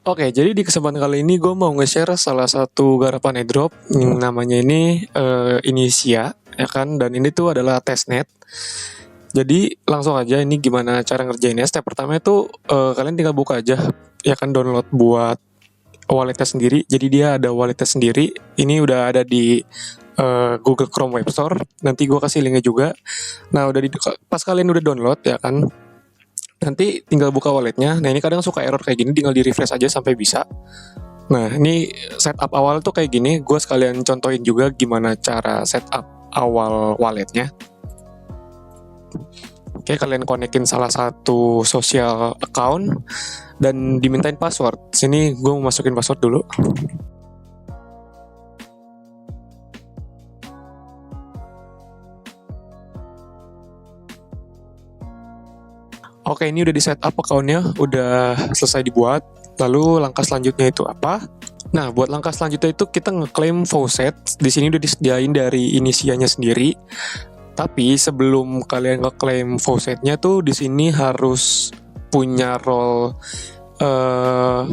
Oke, jadi di kesempatan kali ini gue mau nge-share salah satu garapan airdrop yang namanya ini Inisia, ya kan? Dan ini tuh adalah testnet. Jadi langsung aja ini gimana cara ngerjainnya. Step pertama itu kalian tinggal buka aja, ya kan, download buat walletnya sendiri. Jadi dia ada walletnya sendiri. Ini udah ada di Google Chrome Web Store. Nanti gue kasih linknya juga. Nah, pas kalian udah download, ya kan, nanti tinggal buka walletnya. Nah, ini kadang suka error kayak gini, tinggal di refresh aja sampai bisa. Nah, ini setup awal tuh kayak gini. Gue sekalian contohin juga gimana cara setup awal walletnya. Oke, kalian konekin salah satu social account dan dimintain password. Sini gue mau masukin password dulu. Oke, ini udah di setup account-nya, udah selesai dibuat. Lalu langkah selanjutnya itu apa? Nah, buat langkah selanjutnya itu kita ngeklaim faucet. Di sini udah disediain dari Inisianya sendiri. Tapi sebelum kalian ngeklaim faucetnya tuh di sini harus punya role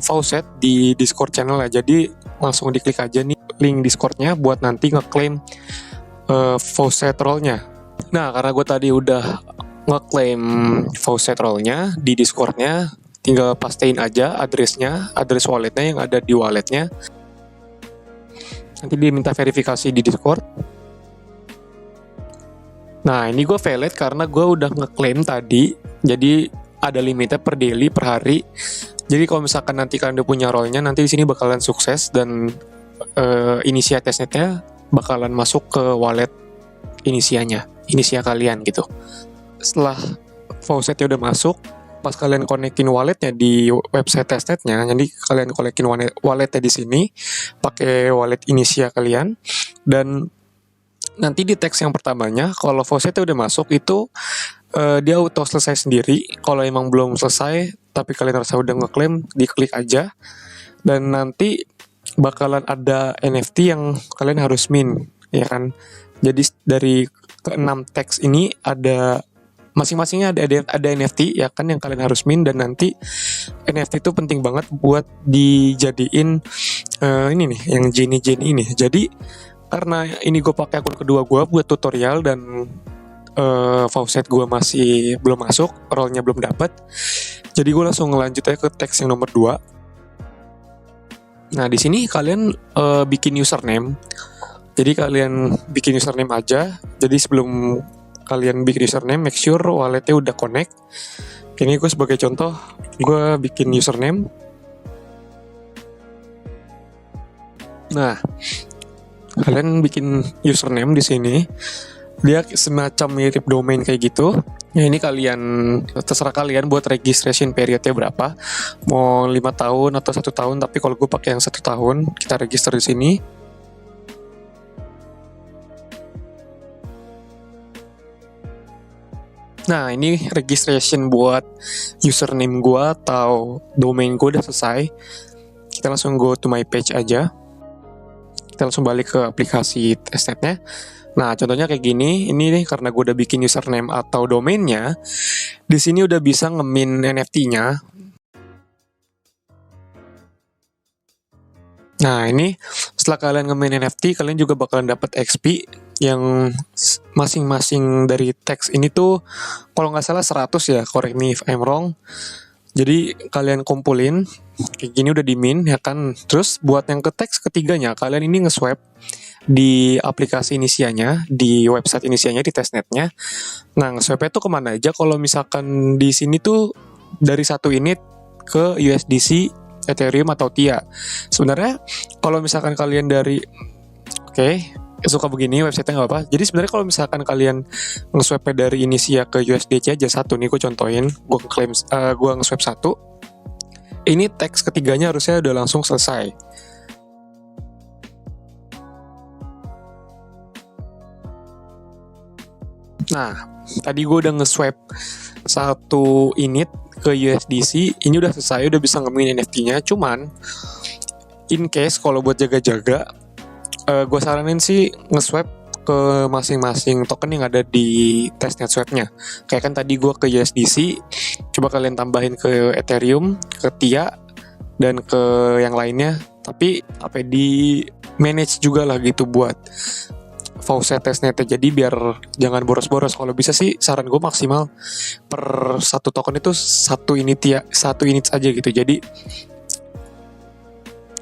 faucet di Discord channel ya. Jadi langsung diklik aja nih link Discordnya buat nanti ngeklaim faucet role-nya. Nah, karena gue tadi udah ngeklaim faucet role-nya di Discord-nya, tinggal pastiin aja address walletnya yang ada di walletnya. Nanti diminta verifikasi di Discord. Nah, ini gue valid karena gue udah ngeklaim tadi, jadi ada limitnya per daily, per hari. Jadi kalau misalkan nanti kalian udah punya role-nya, nanti di sini bakalan sukses dan Inisia testnetnya bakalan masuk ke wallet Inisia kalian gitu. Setelah faucetnya udah masuk, pas kalian konekin walletnya di website testnetnya, jadi kalian konekin walletnya di sini pakai wallet Inisia kalian, dan nanti di teks yang pertamanya kalau faucetnya udah masuk itu dia auto selesai sendiri. Kalau emang belum selesai tapi kalian rasa udah ngeklaim, diklik aja dan nanti bakalan ada NFT yang kalian harus mint, ya kan. Jadi dari ke-6 teks ini ada masing-masingnya ada NFT, ya kan, yang kalian harus mint. Dan nanti NFT itu penting banget buat dijadiin ini nih yang Jenny ini. Jadi karena ini gue pakai akun kedua gue buat tutorial dan faucet gue masih belum masuk, role-nya belum dapat. Jadi gue langsung ngelanjut aja ke teks yang nomor 2. Nah, di sini kalian bikin username. Jadi kalian bikin username aja. Jadi sebelum kalian bikin username, make sure walletnya udah connect. Ini gue sebagai contoh, gue bikin username. Nah, kalian bikin username di sini. Dia semacam mirip domain kayak gitu. Ya, ini kalian terserah kalian buat registration periodnya berapa. Mau 5 tahun atau 1 tahun, tapi kalau gue pakai yang 1 tahun, kita register di sini. Nah, ini registration buat username gue atau domain gue udah selesai. Kita langsung go to my page aja. Kita langsung balik ke aplikasi testnetnya. Nah, contohnya kayak gini. Ini nih karena gue udah bikin username atau domainnya. Di sini udah bisa nge-mint NFT-nya. Nah, ini setelah kalian nge-mint NFT, kalian juga bakalan dapat XP yang masing-masing dari teks ini tuh kalau nggak salah 100 ya, correct me if I'm wrong. Jadi kalian kumpulin kayak gini udah di mint, ya kan. Terus buat yang ke teks ketiganya, kalian ini nge-swipe di aplikasi Inisianya, di website Inisianya, di testnetnya. Nah, nge-swipe itu kemana aja? Kalau misalkan di sini tuh dari 1 init ke USDC, Ethereum atau TIA. Sebenarnya kalau misalkan kalian dari suka begini websitenya nggak apa. Jadi sebenarnya kalau misalkan kalian nge-swipe dari Inisia ke USDC aja 1 nih, gue contohin, gue nge-swipe 1. Ini teks ketiganya harusnya udah langsung selesai. Nah, tadi gue udah nge-swipe 1 init ke USDC, ini udah selesai, udah bisa nge-mint NFT-nya. Cuman in case kalau buat jaga-jaga, gue saranin sih nge-swipe ke masing-masing token yang ada di testnet swipe-nya. Kayak kan tadi gue ke USDC, coba kalian tambahin ke Ethereum, ke TIA, dan ke yang lainnya, tapi apa ya, di manage juga lah gitu buat faucet testnetnya, jadi biar jangan boros-boros. Kalau bisa sih saran gue maksimal per satu token itu satu unit aja gitu. Jadi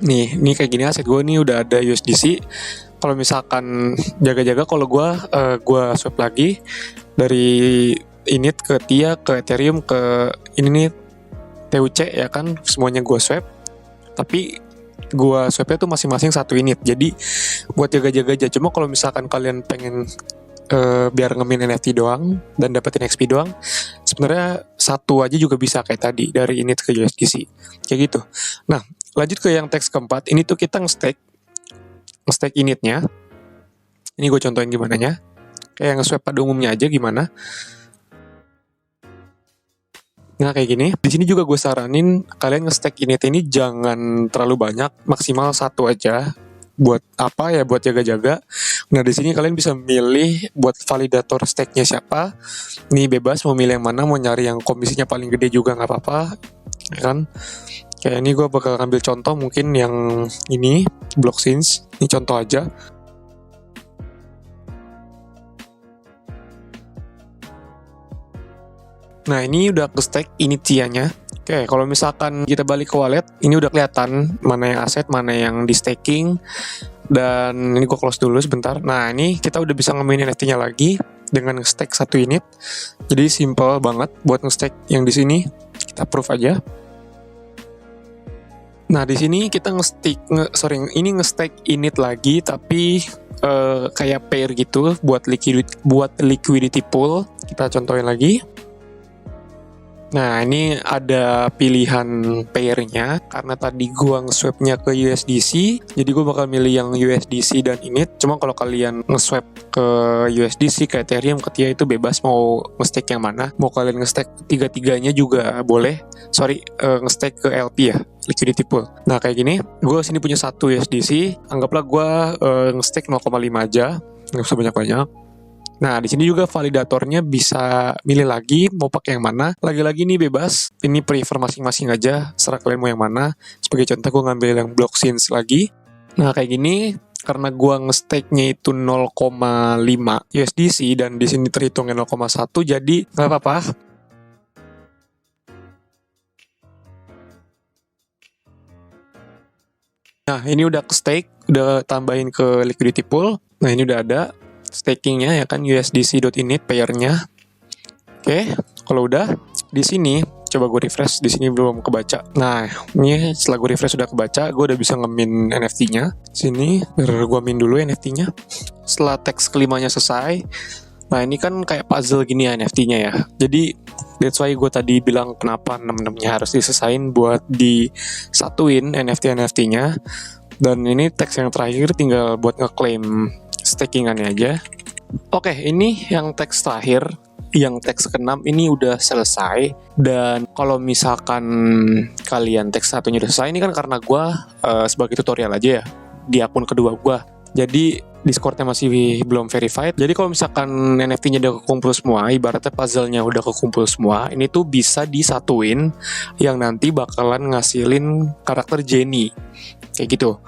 ini kayak gini aset gue nih udah ada USDC. Kalau misalkan jaga-jaga, kalau gue swap lagi dari init ke TIA ke Ethereum ke ini nih TUC ya kan, semuanya gue swap, tapi gue swapnya tuh masing-masing satu unit, jadi buat jaga-jaga aja. Cuma kalau misalkan kalian pengen biar ngemin NFT doang dan dapetin XP doang, sebenarnya satu aja juga bisa kayak tadi, dari init ke USDC kayak gitu. Nah, lanjut ke yang teks keempat. Ini tuh kita nge-stake initnya. Ini gue contohin gimana nya, kayak nge-swap pada umumnya aja gimana. Nah kayak gini, di sini juga gue saranin kalian nge-stake init ini jangan terlalu banyak, maksimal satu aja. Buat apa ya? Buat jaga-jaga. Nah di sini kalian bisa milih buat validator stake-nya siapa. Ini bebas mau milih yang mana, mau nyari yang komisinya paling gede juga nggak apa-apa, ya kan? Kayak ini gue bakal ambil contoh mungkin yang ini, Blockchains. Ini contoh aja. Nah ini udah ke stake initianya. Oke, kalau misalkan kita balik ke wallet, ini udah kelihatan mana yang aset, mana yang di staking. Dan ini gue close dulu sebentar. Nah ini kita udah bisa nge-main NFT-nya lagi dengan nge-stake satu unit. Jadi simple banget buat nge-stake yang di sini. Kita proof aja. Nah di sini kita ini nge-stake init lagi, tapi kayak pair gitu buat liquidity pool. Kita contohin lagi. Nah ini ada pilihan pairnya, karena tadi gua nge-swapnya ke USDC, jadi gua bakal milih yang USDC dan init. Cuma kalau kalian nge-swap ke USDC, ke Ethereum, ke TIA itu bebas mau nge-stake yang mana. Mau kalian nge-stake tiga-tiganya juga boleh. Nge-stake ke LP ya, liquidity pool. Nah kayak gini, gue sini punya satu USDC, anggaplah gue nge-stake 0,5 aja, nggak usah banyak-banyak. Nah, di sini juga validatornya bisa milih lagi mau pakai yang mana. Lagi-lagi nih bebas. Ini prefer masing-masing aja. Serah kalian mau yang mana. Sebagai contoh gue ngambil yang Blockchains lagi. Nah, kayak gini karena gue nge-stake-nya itu 0,5 USDC dan di sini terhitungnya 0,1, jadi nggak apa-apa. Nah, ini udah ke stake, udah tambahin ke liquidity pool. Nah, ini udah ada stakingnya ya kan, USDC.init pairnya. Oke, kalau udah di sini coba gue refresh, di sini belum kebaca. Nah, ini setelah gue refresh sudah kebaca, gue udah bisa nge-min NFT-nya. Sini biar gue min dulu NFT-nya. Setelah teks kelimanya selesai, nah ini kan kayak puzzle gini ya NFT-nya ya. Jadi that's why gue tadi bilang kenapa 6-6-nya harus diselesain buat disatuin NFT-nya. Dan ini teks yang terakhir tinggal buat ngeklaim stakingannya aja. Oke, ini yang teks terakhir, yang teks ke-6 ini udah selesai. Dan kalau misalkan kalian teks satunya udah selesai, ini kan karena gue sebagai tutorial aja ya di akun kedua gue. Jadi Discord-nya masih belum verified. Jadi kalau misalkan NFT-nya udah kekumpul semua, ibaratnya puzzle-nya udah kekumpul semua, ini tuh bisa disatuin yang nanti bakalan ngasilin karakter Jenny. Kayak gitu.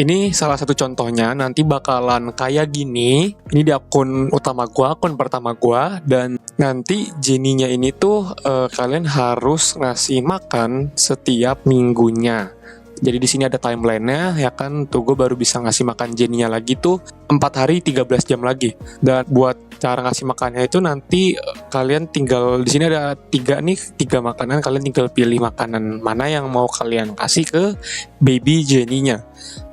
Ini salah satu contohnya, nanti bakalan kayak gini. Ini di akun utama gua, akun pertama gua, dan nanti Jenny-nya ini tuh kalian harus ngasih makan setiap minggunya. Jadi di sini ada timeline-nya ya kan, tuh gue baru bisa ngasih makan Jenny-nya lagi tuh 4 hari 13 jam lagi. Dan buat cara ngasih makannya itu nanti kalian tinggal, di sini ada 3 makanan, kalian tinggal pilih makanan mana yang mau kalian kasih ke baby Jenny-nya.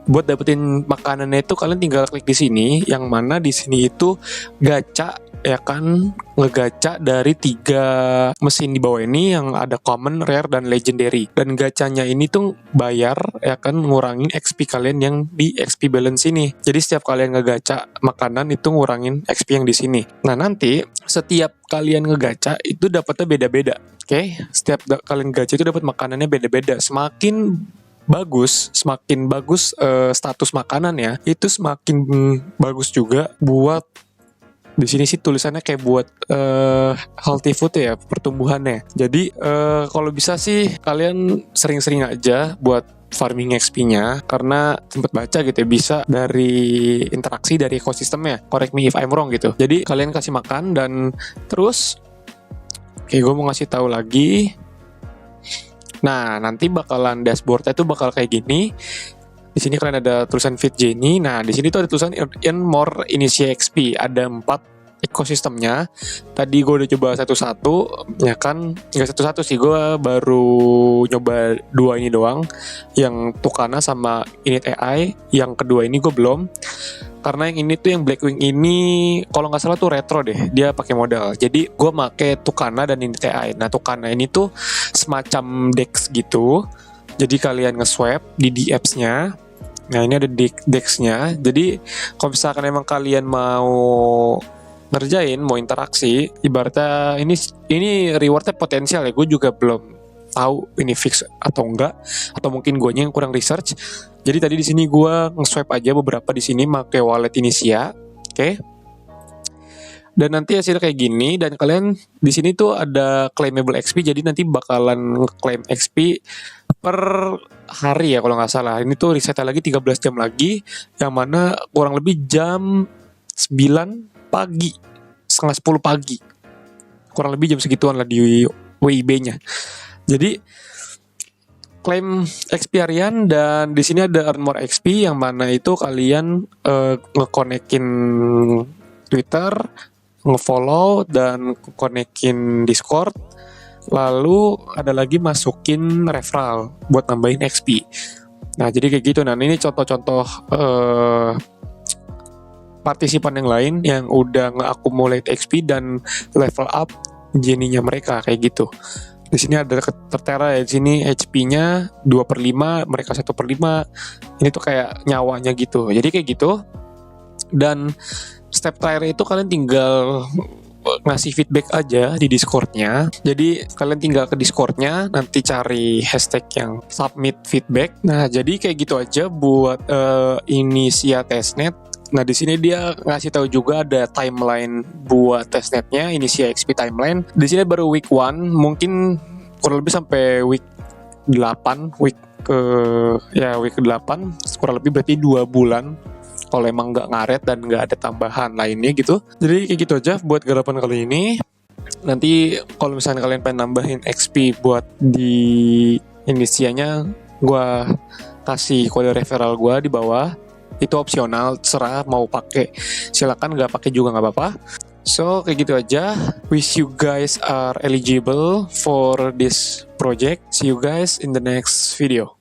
Buat dapetin makanannya itu kalian tinggal klik di sini, yang mana di sini itu gacha ya kan, ngegacha dari 3 mesin di bawah ini yang ada common, rare, dan legendary. Dan gacanya ini tuh bayar ya kan, ngurangin XP kalian yang di XP balance ini. Jadi setiap kalian ngegacha makanan itu ngurangin XP yang di sini. Nah nanti setiap kalian ngegacha itu dapatnya beda-beda. Oke, setiap kalian gacha itu dapat makanannya beda-beda. Semakin bagus status makanannya, itu semakin bagus juga buat Di sini sih tulisannya kayak buat healthy food ya, pertumbuhannya. Jadi kalau bisa sih kalian sering-sering aja buat farming XP-nya, karena sempat baca gitu ya, bisa dari interaksi dari ekosistemnya. Correct me if I'm wrong gitu. Jadi kalian kasih makan dan terus oke, gue mau ngasih tahu lagi. Nah, nanti bakalan dashboardnya tuh bakal kayak gini. Di sini kalian ada tulisan feed Jenny. Nah, di sini tuh ada tulisan earn more Initiate XP. Ada 4 ekosistemnya. Tadi gue udah coba satu-satu, ya kan? Nggak satu-satu sih, gue baru nyoba 2 ini doang. Yang Tucana sama Init AI. Yang kedua ini gue belum. Karena yang ini tuh, yang Blackwing ini, kalau nggak salah tuh retro deh, dia pakai modal. Jadi gue make Tucana dan Init AI. Nah, Tucana ini tuh semacam DEX gitu. Jadi kalian nge-swap di apps-nya. Nah, ini ada DEX-nya. Jadi kalau misalkan emang kalian mau ngerjain, mau interaksi, ibaratnya ini rewardnya potensial ya. Gue juga belum tahu ini fix atau enggak, atau mungkin gue yang kurang research. Jadi tadi di sini gue nge-swipe aja beberapa di sini pakai wallet Inisia, oke? Dan nanti hasilnya kayak gini, dan kalian di sini tuh ada claimable XP, jadi nanti bakalan nge-claim XP per hari ya kalau nggak salah. Ini tuh resetnya lagi 13 jam lagi, yang mana kurang lebih jam 9 pagi, setengah 10 pagi. Kurang lebih jam segituan lah di WIB-nya. Jadi klaim XP harian, dan di sini ada earn more XP, yang mana itu kalian ngekonekin Twitter, ngefollow dan konekin Discord, lalu ada lagi masukin referral buat nambahin XP. Nah, jadi kayak gitu. Nah, ini contoh-contoh partisipan yang lain yang udah nge-accumulate XP dan level up Jenny-nya mereka kayak gitu. Di sini ada tertera ya, di sini HP-nya 2/5, mereka 1/5. Ini tuh kayak nyawanya gitu. Jadi kayak gitu. Dan step terakhir itu kalian tinggal ngasih feedback aja di Discord-nya. Jadi kalian tinggal ke Discord-nya, nanti cari hashtag yang submit feedback. Nah, jadi kayak gitu aja buat Inisia testnet. Nah, di sini dia ngasih tahu juga ada timeline buat testnetnya, Inisia XP timeline. Di sini baru week 1, mungkin kurang lebih sampai week 8, week ke-8, kurang lebih berarti 2 bulan. Kalau emang nggak ngaret dan nggak ada tambahan lainnya gitu. Jadi kayak gitu aja buat garapan kali ini. Nanti kalau misalnya kalian pengen nambahin XP buat di Inisianya, gue kasih kode referral gue di bawah. Itu opsional, terserah mau pakai silakan, nggak pakai juga nggak apa-apa. So kayak gitu aja. Wish you guys are eligible for this project. See you guys in the next video.